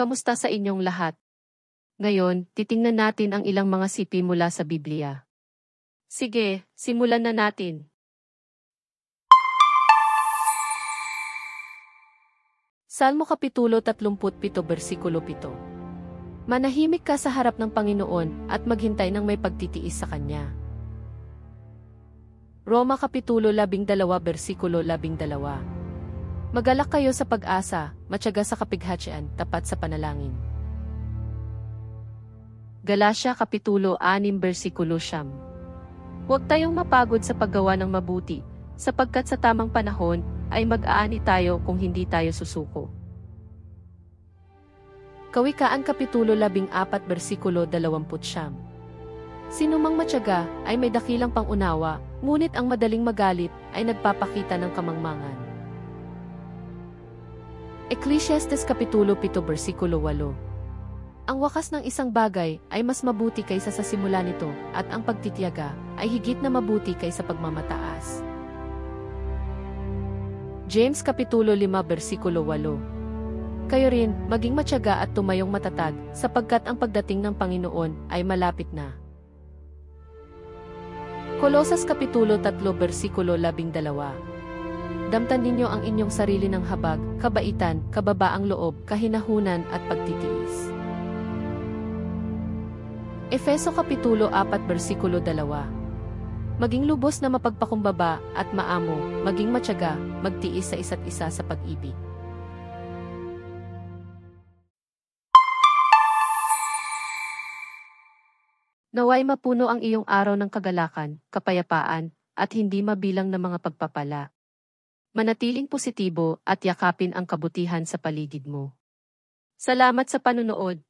kamusta sa inyong lahat? Ngayon, titingnan natin ang ilang mga sipi mula sa Biblia. Sige, simulan na natin. Salmo Kapitulo 37 versikulo 7. Manahimik ka sa harap ng Panginoon at maghintay ng may pagtitiis sa Kanya. Roma Kapitulo 12 versikulo 12. Magalak kayo sa pag-asa, matyaga sa kapighatian, tapat sa panalangin. Galatia Kapitulo 6 versikulo 9. Huwag tayong mapagod sa paggawa ng mabuti, sapagkat sa tamang panahon ay mag-aani tayo kung hindi tayo susuko. Kawikaan Kapitulo 14 versikulo 20. Sinumang matyaga ay may dakilang pangunawa, ngunit ang madaling magalit ay nagpapakita ng kamangmangan. Ecclesiastes Kapitulo 7 versikulo 8. Ang wakas ng isang bagay ay mas mabuti kaysa sa simula nito, at ang pagtitiyaga ay higit na mabuti kaysa pagmamataas. James Kapitulo 5 versikulo 8. Kayo rin, maging matyaga at tumayong matatag, sapagkat ang pagdating ng Panginoon ay malapit na. Kolosas Kapitulo 3 versikulo 12. Damtan ninyo ang inyong sarili ng habag, kabaitan, kababaang loob, kahinahunan at pagtitiis. Efeso Kapitulo 4 versikulo 2. Maging lubos na mapagpakumbaba at maamo, maging matyaga, magtiis sa isa't isa sa pag-ibig. Naway mapuno ang iyong araw ng kagalakan, kapayapaan, at hindi mabilang na mga pagpapala. Manatiling positibo at yakapin ang kabutihan sa paligid mo. Salamat sa panunood.